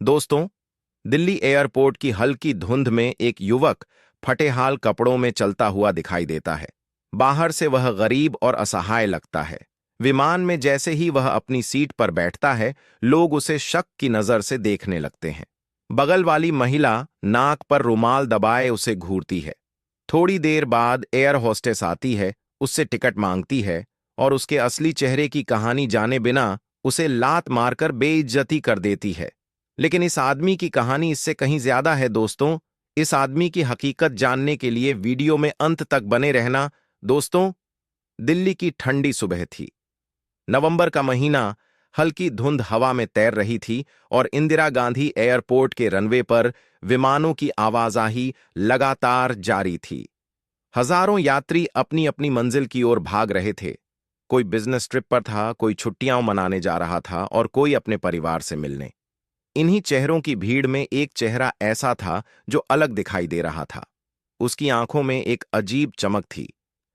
दोस्तों, दिल्ली एयरपोर्ट की हल्की धुंध में एक युवक फटेहाल कपड़ों में चलता हुआ दिखाई देता है। बाहर से वह गरीब और असहाय लगता है। विमान में जैसे ही वह अपनी सीट पर बैठता है, लोग उसे शक की नजर से देखने लगते हैं। बगल वाली महिला नाक पर रुमाल दबाए उसे घूरती है। थोड़ी देर बाद एयर होस्टेस आती है, उससे टिकट मांगती है और उसके असली चेहरे की कहानी जाने बिना उसे लात मारकर बेइज्जती कर देती है। लेकिन इस आदमी की कहानी इससे कहीं ज्यादा है दोस्तों। इस आदमी की हकीकत जानने के लिए वीडियो में अंत तक बने रहना। दोस्तों, दिल्ली की ठंडी सुबह थी। नवंबर का महीना। हल्की धुंध हवा में तैर रही थी और इंदिरा गांधी एयरपोर्ट के रनवे पर विमानों की आवाजाही लगातार जारी थी। हजारों यात्री अपनी अपनी मंजिल की ओर भाग रहे थे। कोई बिजनेस ट्रिप पर था, कोई छुट्टियां मनाने जा रहा था और कोई अपने परिवार से मिलने। इन्हीं चेहरों की भीड़ में एक चेहरा ऐसा था जो अलग दिखाई दे रहा था। उसकी आंखों में एक अजीब चमक थी,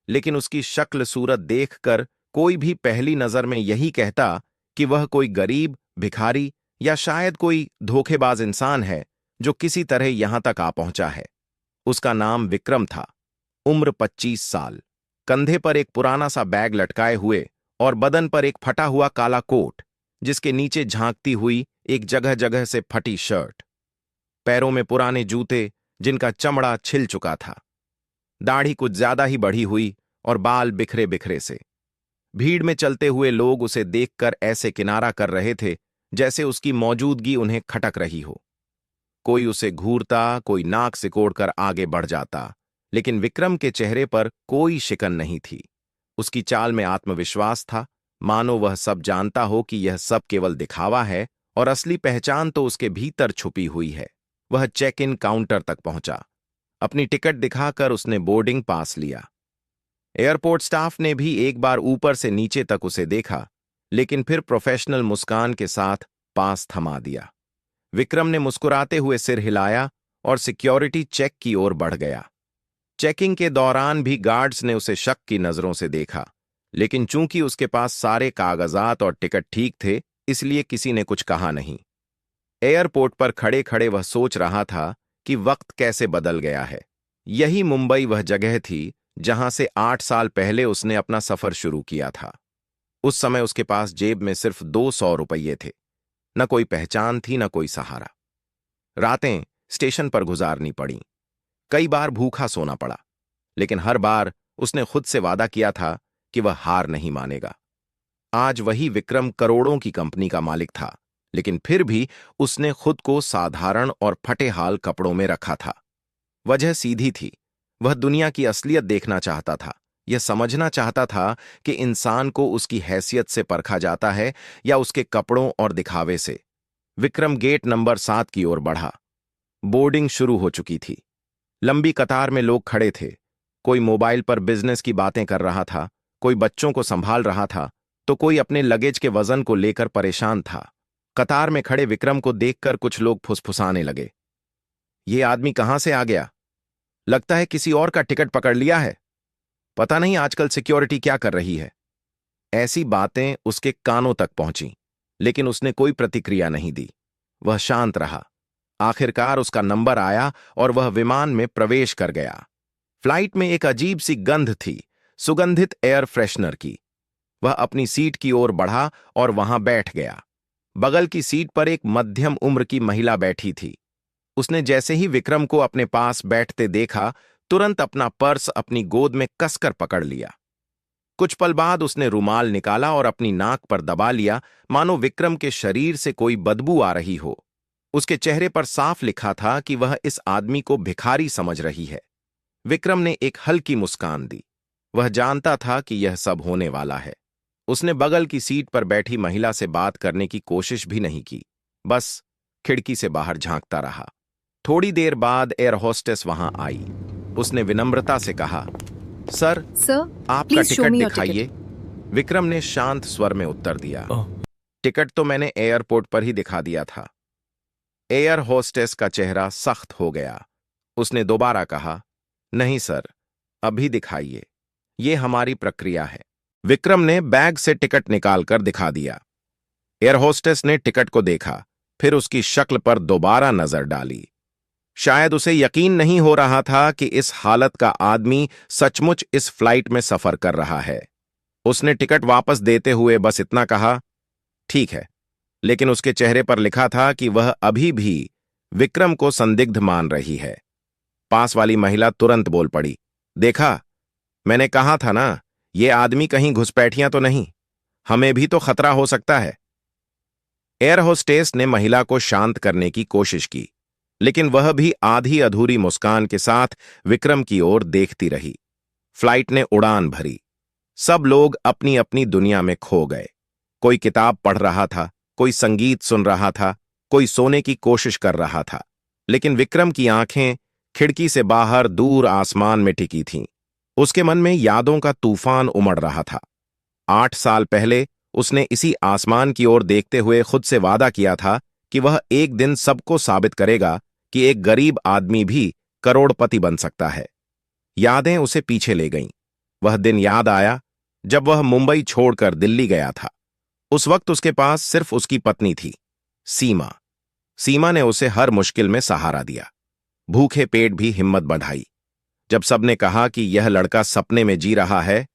लेकिन उसकी शक्ल सूरत देखकर कोई भी पहली नजर में यही कहता कि वह कोई गरीब, भिखारी या शायद कोई धोखेबाज इंसान है जो किसी तरह यहां तक आ पहुंचा है। उसका नाम विक्रम था। उम्र 25 साल। कंधे पर एक पुराना सा बैग लटकाए हुए और बदन पर एक फटा हुआ काला कोट, जिसके नीचे झांकती हुई एक जगह जगह से फटी शर्ट। पैरों में पुराने जूते जिनका चमड़ा छिल चुका था। दाढ़ी कुछ ज्यादा ही बढ़ी हुई और बाल बिखरे बिखरे से। भीड़ में चलते हुए लोग उसे देखकर ऐसे किनारा कर रहे थे जैसे उसकी मौजूदगी उन्हें खटक रही हो। कोई उसे घूरता, कोई नाक सिकोड़कर आगे बढ़ जाता, लेकिन विक्रम के चेहरे पर कोई शिकन नहीं थी। उसकी चाल में आत्मविश्वास था, मानो वह सब जानता हो कि यह सब केवल दिखावा है और असली पहचान तो उसके भीतर छुपी हुई है। वह चेक इन काउंटर तक पहुंचा। अपनी टिकट दिखाकर उसने बोर्डिंग पास लिया। एयरपोर्ट स्टाफ ने भी एक बार ऊपर से नीचे तक उसे देखा, लेकिन फिर प्रोफेशनल मुस्कान के साथ पास थमा दिया। विक्रम ने मुस्कुराते हुए सिर हिलाया और सिक्योरिटी चेक की ओर बढ़ गया। चेकिंग के दौरान भी गार्ड्स ने उसे शक की नजरों से देखा, लेकिन चूंकि उसके पास सारे कागजात और टिकट ठीक थे, इसलिए किसी ने कुछ कहा नहीं। एयरपोर्ट पर खड़े खड़े वह सोच रहा था कि वक्त कैसे बदल गया है। यही मुंबई वह जगह थी जहां से 8 साल पहले उसने अपना सफर शुरू किया था। उस समय उसके पास जेब में सिर्फ 200 रुपये थे। न कोई पहचान थी, न कोई सहारा। रातें स्टेशन पर गुजारनी पड़ी। कई बार भूखा सोना पड़ा, लेकिन हर बार उसने खुद से वादा किया था कि वह हार नहीं मानेगा। आज वही विक्रम करोड़ों की कंपनी का मालिक था, लेकिन फिर भी उसने खुद को साधारण और फटेहाल कपड़ों में रखा था। वजह सीधी थी। वह दुनिया की असलियत देखना चाहता था। यह समझना चाहता था कि इंसान को उसकी हैसियत से परखा जाता है या उसके कपड़ों और दिखावे से। विक्रम गेट नंबर 7 की ओर बढ़ा। बोर्डिंग शुरू हो चुकी थी। लंबी कतार में लोग खड़े थे। कोई मोबाइल पर बिजनेस की बातें कर रहा था, कोई बच्चों को संभाल रहा था, तो कोई अपने लगेज के वजन को लेकर परेशान था। कतार में खड़े विक्रम को देखकर कुछ लोग फुसफुसाने लगे। ये आदमी कहां से आ गया? लगता है किसी और का टिकट पकड़ लिया है। पता नहीं आजकल सिक्योरिटी क्या कर रही है। ऐसी बातें उसके कानों तक पहुंची, लेकिन उसने कोई प्रतिक्रिया नहीं दी। वह शांत रहा। आखिरकार उसका नंबर आया और वह विमान में प्रवेश कर गया। फ्लाइट में एक अजीब सी गंध थी, सुगंधित एयर फ्रेशनर की। वह अपनी सीट की ओर बढ़ा और वहां बैठ गया। बगल की सीट पर एक मध्यम उम्र की महिला बैठी थी। उसने जैसे ही विक्रम को अपने पास बैठते देखा, तुरंत अपना पर्स अपनी गोद में कसकर पकड़ लिया। कुछ पल बाद उसने रुमाल निकाला और अपनी नाक पर दबा लिया, मानो विक्रम के शरीर से कोई बदबू आ रही हो। उसके चेहरे पर साफ लिखा था कि वह इस आदमी को भिखारी समझ रही है। विक्रम ने एक हल्की मुस्कान दी। वह जानता था कि यह सब होने वाला है। उसने बगल की सीट पर बैठी महिला से बात करने की कोशिश भी नहीं की, बस खिड़की से बाहर झांकता रहा। थोड़ी देर बाद एयर होस्टेस वहां आई। उसने विनम्रता से कहा, सर, आपका please show ticket me your दिखाइए। विक्रम ने शांत स्वर में उत्तर दिया, ओह, टिकट तो मैंने एयरपोर्ट पर ही दिखा दिया था। एयर होस्टेस का चेहरा सख्त हो गया। उसने दोबारा कहा, नहीं सर, अभी दिखाइए, ये हमारी प्रक्रिया है। विक्रम ने बैग से टिकट निकालकर दिखा दिया। एयर होस्टेस ने टिकट को देखा, फिर उसकी शक्ल पर दोबारा नजर डाली। शायद उसे यकीन नहीं हो रहा था कि इस हालत का आदमी सचमुच इस फ्लाइट में सफर कर रहा है। उसने टिकट वापस देते हुए बस इतना कहा, ठीक है, लेकिन उसके चेहरे पर लिखा था कि वह अभी भी विक्रम को संदिग्ध मान रही है। पास वाली महिला तुरंत बोल पड़ी, देखा, मैंने कहा था ना, ये आदमी कहीं घुसपैठियां तो नहीं, हमें भी तो खतरा हो सकता है। एयर होस्टेस ने महिला को शांत करने की कोशिश की, लेकिन वह भी आधी अधूरी मुस्कान के साथ विक्रम की ओर देखती रही। फ्लाइट ने उड़ान भरी। सब लोग अपनी अपनी दुनिया में खो गए। कोई किताब पढ़ रहा था, कोई संगीत सुन रहा था, कोई सोने की कोशिश कर रहा था, लेकिन विक्रम की आंखें खिड़की से बाहर दूर आसमान में टिकी थीं। उसके मन में यादों का तूफान उमड़ रहा था। 8 साल पहले उसने इसी आसमान की ओर देखते हुए खुद से वादा किया था कि वह एक दिन सबको साबित करेगा कि एक गरीब आदमी भी करोड़पति बन सकता है। यादें उसे पीछे ले गईं। वह दिन याद आया जब वह मुंबई छोड़कर दिल्ली गया था। उस वक्त उसके पास सिर्फ उसकी पत्नी थी, सीमा। सीमा ने उसे हर मुश्किल में सहारा दिया, भूखे पेट भी हिम्मत बढ़ाई। जब सबने कहा कि यह लड़का सपने में जी रहा है,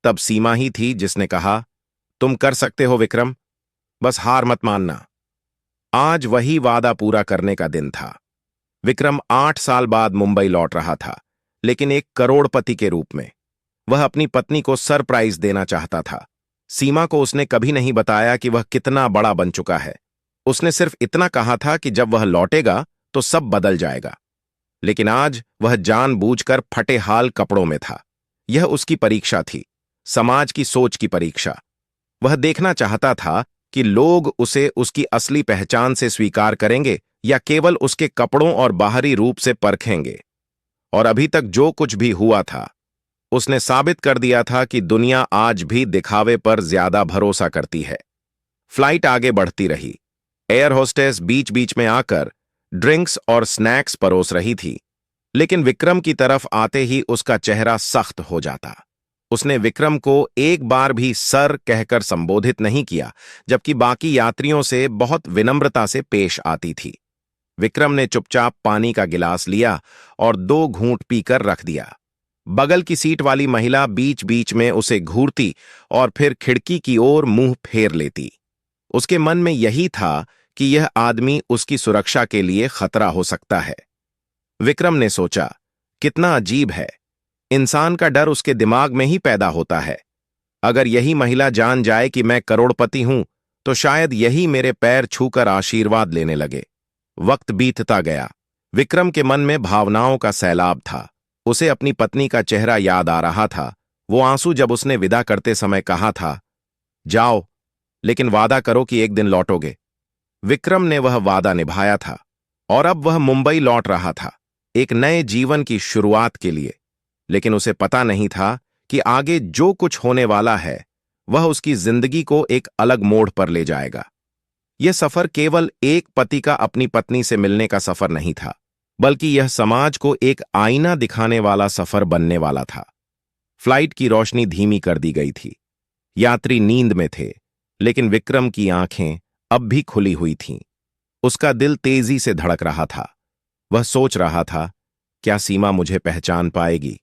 तब सीमा ही थी जिसने कहा, तुम कर सकते हो विक्रम, बस हार मत मानना। आज वही वादा पूरा करने का दिन था। विक्रम 8 साल बाद मुंबई लौट रहा था, लेकिन एक करोड़पति के रूप में। वह अपनी पत्नी को सरप्राइज देना चाहता था। सीमा को उसने कभी नहीं बताया कि वह कितना बड़ा बन चुका है। उसने सिर्फ इतना कहा था कि जब वह लौटेगा तो सब बदल जाएगा। लेकिन आज वह जानबूझकर फटे हाल कपड़ों में था। यह उसकी परीक्षा थी, समाज की सोच की परीक्षा। वह देखना चाहता था कि लोग उसे उसकी असली पहचान से स्वीकार करेंगे या केवल उसके कपड़ों और बाहरी रूप से परखेंगे। और अभी तक जो कुछ भी हुआ था, उसने साबित कर दिया था कि दुनिया आज भी दिखावे पर ज्यादा भरोसा करती है। फ्लाइट आगे बढ़ती रही। एयर होस्टेस बीच बीच में आकर ड्रिंक्स और स्नैक्स परोस रही थी, लेकिन विक्रम की तरफ आते ही उसका चेहरा सख्त हो जाता। उसने विक्रम को एक बार भी सर कहकर संबोधित नहीं किया, जबकि बाकी यात्रियों से बहुत विनम्रता से पेश आती थी। विक्रम ने चुपचाप पानी का गिलास लिया और 2 घूंट पीकर रख दिया। बगल की सीट वाली महिला बीच बीच में उसे घूरती और फिर खिड़की की ओर मुंह फेर लेती। उसके मन में यही था कि यह आदमी उसकी सुरक्षा के लिए खतरा हो सकता है। विक्रम ने सोचा, कितना अजीब है, इंसान का डर उसके दिमाग में ही पैदा होता है। अगर यही महिला जान जाए कि मैं करोड़पति हूं, तो शायद यही मेरे पैर छूकर आशीर्वाद लेने लगे। वक्त बीतता गया। विक्रम के मन में भावनाओं का सैलाब था। उसे अपनी पत्नी का चेहरा याद आ रहा था, वो आंसू जब उसने विदा करते समय कहा था, जाओ, लेकिन वादा करो कि एक दिन लौटोगे। विक्रम ने वह वादा निभाया था और अब वह मुंबई लौट रहा था, एक नए जीवन की शुरुआत के लिए। लेकिन उसे पता नहीं था कि आगे जो कुछ होने वाला है वह उसकी जिंदगी को एक अलग मोड़ पर ले जाएगा। यह सफर केवल एक पति का अपनी पत्नी से मिलने का सफर नहीं था, बल्कि यह समाज को एक आईना दिखाने वाला सफर बनने वाला था। फ्लाइट की रोशनी धीमी कर दी गई थी। यात्री नींद में थे, लेकिन विक्रम की आंखें अब भी खुली हुई थीं। उसका दिल तेजी से धड़क रहा था। वह सोच रहा था, क्या सीमा मुझे पहचान पाएगी?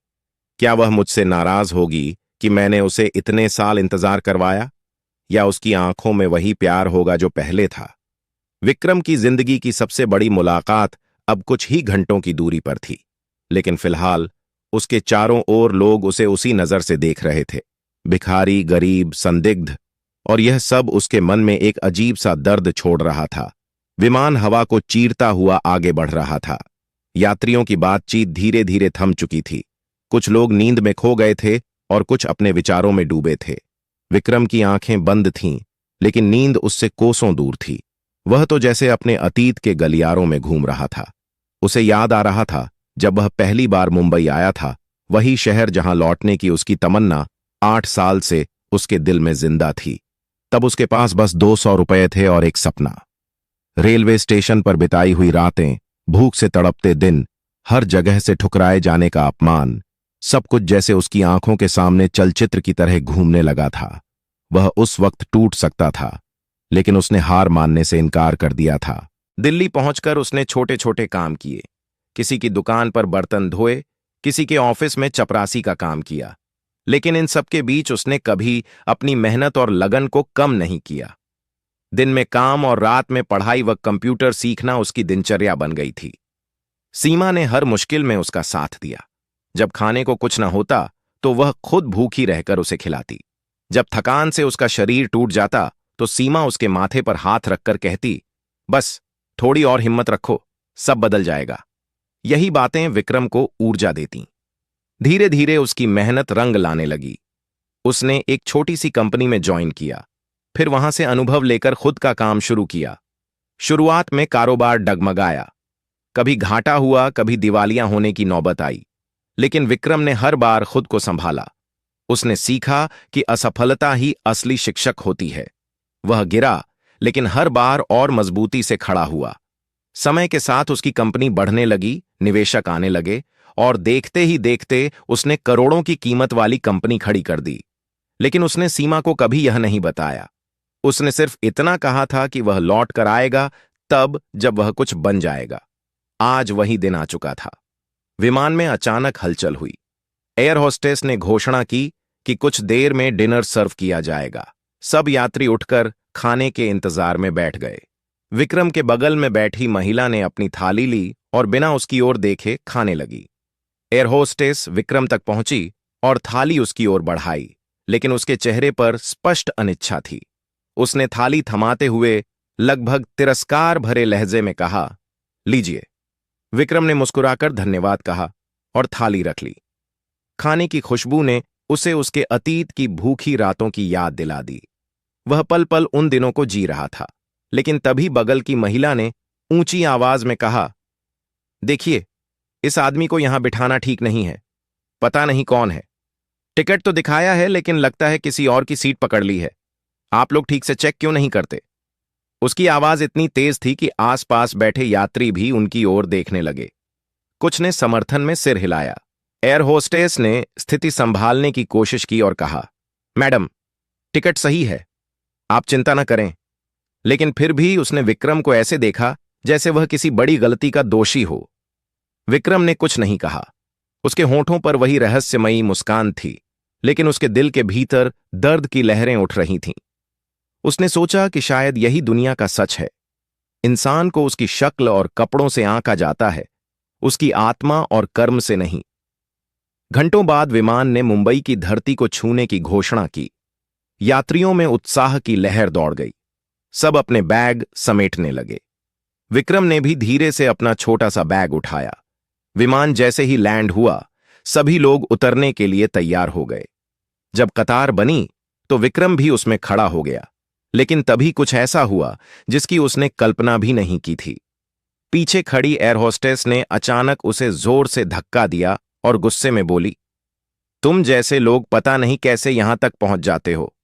क्या वह मुझसे नाराज होगी कि मैंने उसे इतने साल इंतजार करवाया? या उसकी आंखों में वही प्यार होगा जो पहले था? विक्रम की जिंदगी की सबसे बड़ी मुलाकात अब कुछ ही घंटों की दूरी पर थी, लेकिन फिलहाल उसके चारों ओर लोग उसे उसी नजर से देख रहे थे। भिखारी, गरीब, संदिग्ध, और यह सब उसके मन में एक अजीब सा दर्द छोड़ रहा था। विमान हवा को चीरता हुआ आगे बढ़ रहा था। यात्रियों की बातचीत धीरे धीरे थम चुकी थी। कुछ लोग नींद में खो गए थे और कुछ अपने विचारों में डूबे थे। विक्रम की आंखें बंद थीं, लेकिन नींद उससे कोसों दूर थी। वह तो जैसे अपने अतीत के गलियारों में घूम रहा था। उसे याद आ रहा था जब वह पहली बार मुंबई आया था, वही शहर जहां लौटने की उसकी तमन्ना 8 साल से उसके दिल में जिंदा थी। तब उसके पास बस 200 रुपए थे और एक सपना। रेलवे स्टेशन पर बिताई हुई रातें, भूख से तड़पते दिन, हर जगह से ठुकराए जाने का अपमान, सब कुछ जैसे उसकी आंखों के सामने चलचित्र की तरह घूमने लगा था। वह उस वक्त टूट सकता था, लेकिन उसने हार मानने से इनकार कर दिया था। दिल्ली पहुंचकर उसने छोटे छोटे काम किए। किसी की दुकान पर बर्तन धोए, किसी के ऑफिस में चपरासी का काम किया। लेकिन इन सब के बीच उसने कभी अपनी मेहनत और लगन को कम नहीं किया। दिन में काम और रात में पढ़ाई व कंप्यूटर सीखना उसकी दिनचर्या बन गई थी। सीमा ने हर मुश्किल में उसका साथ दिया। जब खाने को कुछ न होता तो वह खुद भूखी रहकर उसे खिलाती। जब थकान से उसका शरीर टूट जाता तो सीमा उसके माथे पर हाथ रखकर कहती, बस थोड़ी और हिम्मत रखो, सब बदल जाएगा। यही बातें विक्रम को ऊर्जा देती। धीरे धीरे उसकी मेहनत रंग लाने लगी। उसने एक छोटी सी कंपनी में ज्वाइन किया, फिर वहां से अनुभव लेकर खुद का काम शुरू किया। शुरुआत में कारोबार डगमगाया, कभी घाटा हुआ, कभी दिवालिया होने की नौबत आई, लेकिन विक्रम ने हर बार खुद को संभाला। उसने सीखा कि असफलता ही असली शिक्षक होती है। वह गिरा, लेकिन हर बार और मजबूती से खड़ा हुआ। समय के साथ उसकी कंपनी बढ़ने लगी, निवेशक आने लगे और देखते ही देखते उसने करोड़ों की कीमत वाली कंपनी खड़ी कर दी। लेकिन उसने सीमा को कभी यह नहीं बताया। उसने सिर्फ इतना कहा था कि वह लौट कर आएगा तब जब वह कुछ बन जाएगा। आज वही दिन आ चुका था। विमान में अचानक हलचल हुई। एयर होस्टेस ने घोषणा की कि कुछ देर में डिनर सर्व किया जाएगा। सब यात्री उठकर खाने के इंतजार में बैठ गए। विक्रम के बगल में बैठी महिला ने अपनी थाली ली और बिना उसकी ओर देखे खाने लगी। एयर होस्टेस विक्रम तक पहुंची और थाली उसकी ओर बढ़ाई, लेकिन उसके चेहरे पर स्पष्ट अनिच्छा थी। उसने थाली थमाते हुए लगभग तिरस्कार भरे लहजे में कहा, लीजिए। विक्रम ने मुस्कुराकर धन्यवाद कहा और थाली रख ली। खाने की खुशबू ने उसे उसके अतीत की भूखी रातों की याद दिला दी। वह पल पल उन दिनों को जी रहा था। लेकिन तभी बगल की महिला ने ऊंची आवाज में कहा, देखिए, इस आदमी को यहां बिठाना ठीक नहीं है। पता नहीं कौन है। टिकट तो दिखाया है, लेकिन लगता है किसी और की सीट पकड़ ली है। आप लोग ठीक से चेक क्यों नहीं करते? उसकी आवाज इतनी तेज थी कि आसपास बैठे यात्री भी उनकी ओर देखने लगे। कुछ ने समर्थन में सिर हिलाया। एयर होस्टेस ने स्थिति संभालने की कोशिश की और कहा, मैडम, टिकट सही है, आप चिंता न करें। लेकिन फिर भी उसने विक्रम को ऐसे देखा जैसे वह किसी बड़ी गलती का दोषी हो। विक्रम ने कुछ नहीं कहा। उसके होठों पर वही रहस्यमयी मुस्कान थी, लेकिन उसके दिल के भीतर दर्द की लहरें उठ रही थीं। उसने सोचा कि शायद यही दुनिया का सच है। इंसान को उसकी शक्ल और कपड़ों से आंका जाता है, उसकी आत्मा और कर्म से नहीं। घंटों बाद विमान ने मुंबई की धरती को छूने की घोषणा की। यात्रियों में उत्साह की लहर दौड़ गई। सब अपने बैग समेटने लगे। विक्रम ने भी धीरे से अपना छोटा सा बैग उठाया। विमान जैसे ही लैंड हुआ, सभी लोग उतरने के लिए तैयार हो गए। जब कतार बनी तो विक्रम भी उसमें खड़ा हो गया। लेकिन तभी कुछ ऐसा हुआ जिसकी उसने कल्पना भी नहीं की थी। पीछे खड़ी एयर होस्टेस ने अचानक उसे जोर से धक्का दिया और गुस्से में बोली, तुम जैसे लोग पता नहीं कैसे यहां तक पहुंच जाते हो।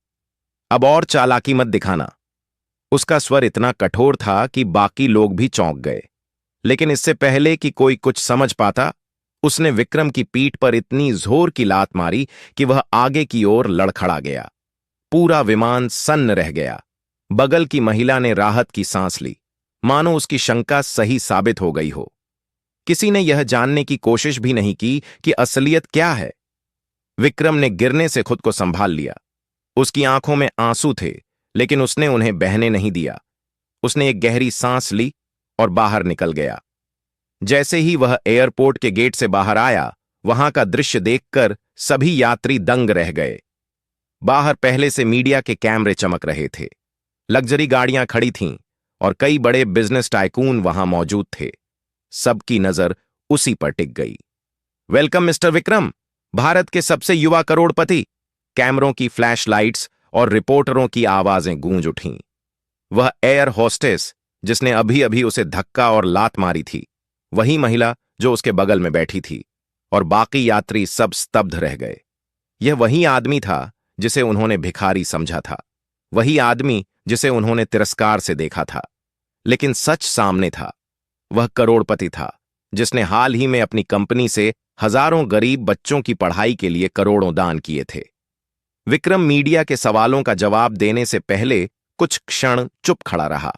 अब और चालाकी मत दिखाना। उसका स्वर इतना कठोर था कि बाकी लोग भी चौंक गए। लेकिन इससे पहले कि कोई कुछ समझ पाता, उसने विक्रम की पीठ पर इतनी जोर की लात मारी कि वह आगे की ओर लड़खड़ा गया। पूरा विमान सन्न रह गया। बगल की महिला ने राहत की सांस ली, मानो उसकी शंका सही साबित हो गई हो। किसी ने यह जानने की कोशिश भी नहीं की कि असलियत क्या है। विक्रम ने गिरने से खुद को संभाल लिया। उसकी आंखों में आंसू थे, लेकिन उसने उन्हें बहने नहीं दिया। उसने एक गहरी सांस ली और बाहर निकल गया। जैसे ही वह एयरपोर्ट के गेट से बाहर आया, वहां का दृश्य देखकर सभी यात्री दंग रह गए। बाहर पहले से मीडिया के कैमरे चमक रहे थे। लग्जरी गाड़ियां खड़ी थीं और कई बड़े बिजनेस टाइकून वहां मौजूद थे। सबकी नजर उसी पर टिक गई। वेलकम मिस्टर विक्रम, भारत के सबसे युवा करोड़पति। कैमरों की फ्लैश लाइट्स और रिपोर्टरों की आवाजें गूंज उठीं। वह एयर होस्टेस जिसने अभी अभी उसे धक्का और लात मारी थी, वही महिला जो उसके बगल में बैठी थी, और बाकी यात्री सब स्तब्ध रह गए। यह वही आदमी था जिसे उन्होंने भिखारी समझा था, वही आदमी जिसे उन्होंने तिरस्कार से देखा था। लेकिन सच सामने था। वह करोड़पति था जिसने हाल ही में अपनी कंपनी से हजारों गरीब बच्चों की पढ़ाई के लिए करोड़ों दान किए थे। विक्रम मीडिया के सवालों का जवाब देने से पहले कुछ क्षण चुप खड़ा रहा।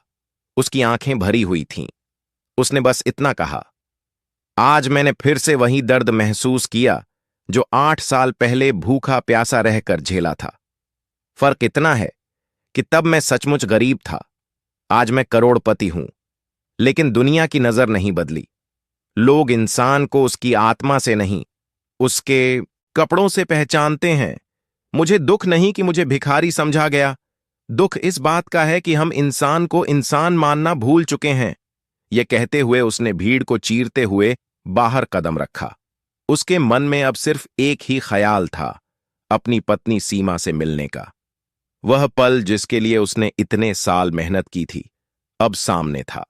उसकी आंखें भरी हुई थीं। उसने बस इतना कहा, आज मैंने फिर से वही दर्द महसूस किया जो 8 साल पहले भूखा प्यासा रहकर झेला था। फर्क इतना है कि तब मैं सचमुच गरीब था, आज मैं करोड़पति हूं। लेकिन दुनिया की नजर नहीं बदली। लोग इंसान को उसकी आत्मा से नहीं, उसके कपड़ों से पहचानते हैं। मुझे दुख नहीं कि मुझे भिखारी समझा गया, दुख इस बात का है कि हम इंसान को इंसान मानना भूल चुके हैं। यह कहते हुए उसने भीड़ को चीरते हुए बाहर कदम रखा। उसके मन में अब सिर्फ एक ही ख्याल था, अपनी पत्नी सीमा से मिलने का। वह पल जिसके लिए उसने इतने साल मेहनत की थी, अब सामने था।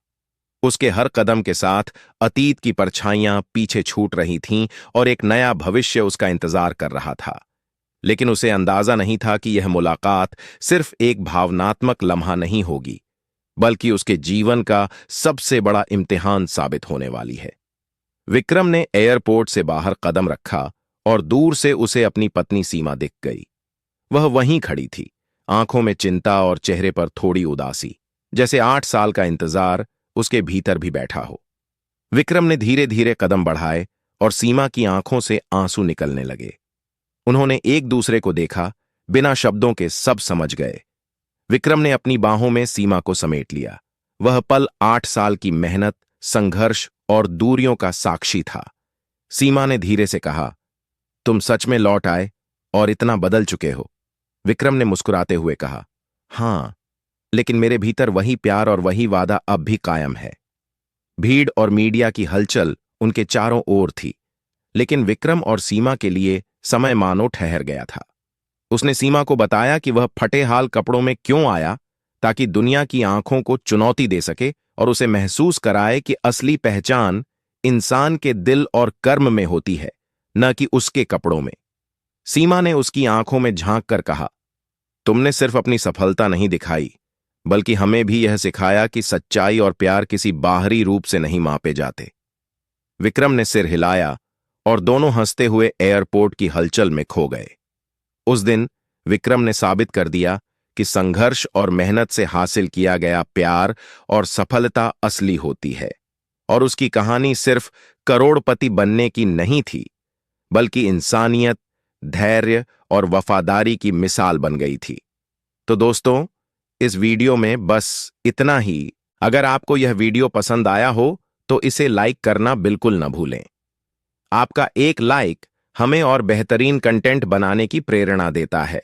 उसके हर कदम के साथ अतीत की परछाइयां पीछे छूट रही थीं और एक नया भविष्य उसका इंतजार कर रहा था। लेकिन उसे अंदाजा नहीं था कि यह मुलाकात सिर्फ एक भावनात्मक लम्हा नहीं होगी, बल्कि उसके जीवन का सबसे बड़ा इम्तिहान साबित होने वाली है। विक्रम ने एयरपोर्ट से बाहर कदम रखा और दूर से उसे अपनी पत्नी सीमा दिख गई। वह वहीं खड़ी थी, आंखों में चिंता और चेहरे पर थोड़ी उदासी, जैसे 8 साल का इंतजार उसके भीतर भी बैठा हो। विक्रम ने धीरे धीरे कदम बढ़ाए और सीमा की आंखों से आंसू निकलने लगे। उन्होंने एक दूसरे को देखा, बिना शब्दों के सब समझ गए। विक्रम ने अपनी बाहों में सीमा को समेट लिया। वह पल 8 साल की मेहनत, संघर्ष और दूरियों का साक्षी था। सीमा ने धीरे से कहा, तुम सच में लौट आए और इतना बदल चुके हो। विक्रम ने मुस्कुराते हुए कहा, हां, लेकिन मेरे भीतर वही प्यार और वही वादा अब भी कायम है। भीड़ और मीडिया की हलचल उनके चारों ओर थी, लेकिन विक्रम और सीमा के लिए समय मानो ठहर गया था। उसने सीमा को बताया कि वह फटे हाल कपड़ों में क्यों आया, ताकि दुनिया की आंखों को चुनौती दे सके और उसे महसूस कराए कि असली पहचान इंसान के दिल और कर्म में होती है, न कि उसके कपड़ों में। सीमा ने उसकी आंखों में झांक कर कहा, तुमने सिर्फ अपनी सफलता नहीं दिखाई, बल्कि हमें भी यह सिखाया कि सच्चाई और प्यार किसी बाहरी रूप से नहीं मापे जाते। विक्रम ने सिर हिलाया और दोनों हंसते हुए एयरपोर्ट की हलचल में खो गए। उस दिन विक्रम ने साबित कर दिया कि संघर्ष और मेहनत से हासिल किया गया प्यार और सफलता असली होती है, और उसकी कहानी सिर्फ करोड़पति बनने की नहीं थी, बल्कि इंसानियत, धैर्य और वफादारी की मिसाल बन गई थी। तो दोस्तों, इस वीडियो में बस इतना ही। अगर आपको यह वीडियो पसंद आया हो तो इसे लाइक करना बिल्कुल न भूलें। आपका एक लाइक हमें और बेहतरीन कंटेंट बनाने की प्रेरणा देता है।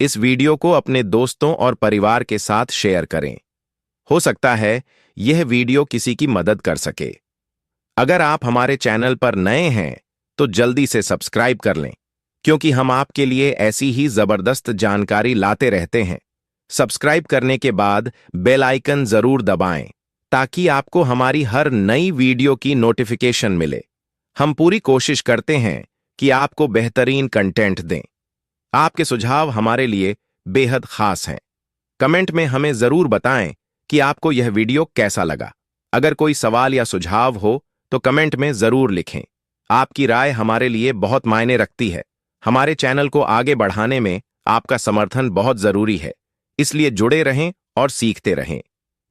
इस वीडियो को अपने दोस्तों और परिवार के साथ शेयर करें। हो सकता है यह वीडियो किसी की मदद कर सके। अगर आप हमारे चैनल पर नए हैं तो जल्दी से सब्सक्राइब कर लें, क्योंकि हम आपके लिए ऐसी ही जबरदस्त जानकारी लाते रहते हैं। सब्सक्राइब करने के बाद बेल आइकन जरूर दबाएं, ताकि आपको हमारी हर नई वीडियो की नोटिफिकेशन मिले। हम पूरी कोशिश करते हैं कि आपको बेहतरीन कंटेंट दें। आपके सुझाव हमारे लिए बेहद खास हैं। कमेंट में हमें जरूर बताएं कि आपको यह वीडियो कैसा लगा। अगर कोई सवाल या सुझाव हो तो कमेंट में जरूर लिखें। आपकी राय हमारे लिए बहुत मायने रखती है। हमारे चैनल को आगे बढ़ाने में आपका समर्थन बहुत जरूरी है, इसलिए जुड़े रहें और सीखते रहें।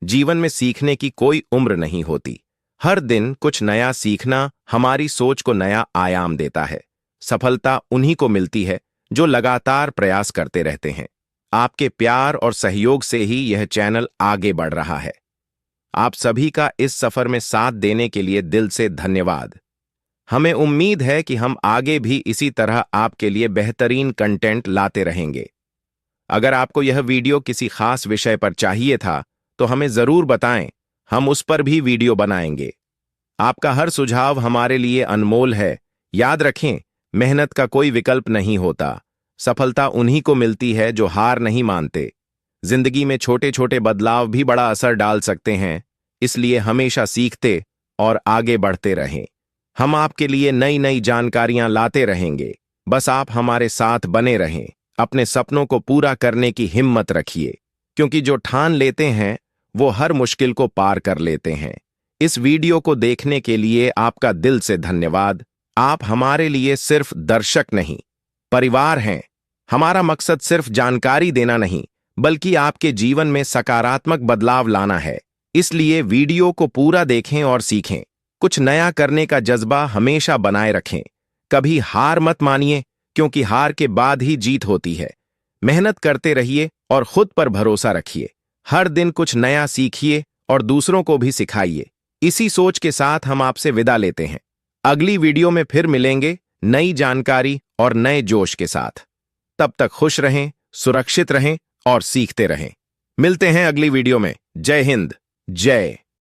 जीवन में सीखने की कोई उम्र नहीं होती। हर दिन कुछ नया सीखना हमारी सोच को नया आयाम देता है। सफलता उन्हीं को मिलती है जो लगातार प्रयास करते रहते हैं। आपके प्यार और सहयोग से ही यह चैनल आगे बढ़ रहा है। आप सभी का इस सफर में साथ देने के लिए दिल से धन्यवाद। हमें उम्मीद है कि हम आगे भी इसी तरह आपके लिए बेहतरीन कंटेंट लाते रहेंगे। अगर आपको यह वीडियो किसी खास विषय पर चाहिए था तो हमें जरूर बताएं, हम उस पर भी वीडियो बनाएंगे। आपका हर सुझाव हमारे लिए अनमोल है। याद रखें, मेहनत का कोई विकल्प नहीं होता। सफलता उन्हीं को मिलती है जो हार नहीं मानते। जिंदगी में छोटे छोटे बदलाव भी बड़ा असर डाल सकते हैं, इसलिए हमेशा सीखते और आगे बढ़ते रहें। हम आपके लिए नई नई जानकारियां लाते रहेंगे। बस आप हमारे साथ बने रहें। अपने सपनों को पूरा करने की हिम्मत रखिए, क्योंकि जो ठान लेते हैं वो हर मुश्किल को पार कर लेते हैं। इस वीडियो को देखने के लिए आपका दिल से धन्यवाद। आप हमारे लिए सिर्फ दर्शक नहीं, परिवार हैं। हमारा मकसद सिर्फ जानकारी देना नहीं, बल्कि आपके जीवन में सकारात्मक बदलाव लाना है। इसलिए वीडियो को पूरा देखें और सीखें। कुछ नया करने का जज्बा हमेशा बनाए रखें। कभी हार मत मानिए, क्योंकि हार के बाद ही जीत होती है। मेहनत करते रहिए और खुद पर भरोसा रखिए। हर दिन कुछ नया सीखिए और दूसरों को भी सिखाइए। इसी सोच के साथ हम आपसे विदा लेते हैं। अगली वीडियो में फिर मिलेंगे नई जानकारी और नए जोश के साथ। तब तक खुश रहें, सुरक्षित रहें और सीखते रहें। मिलते हैं अगली वीडियो में। जय हिंद, जय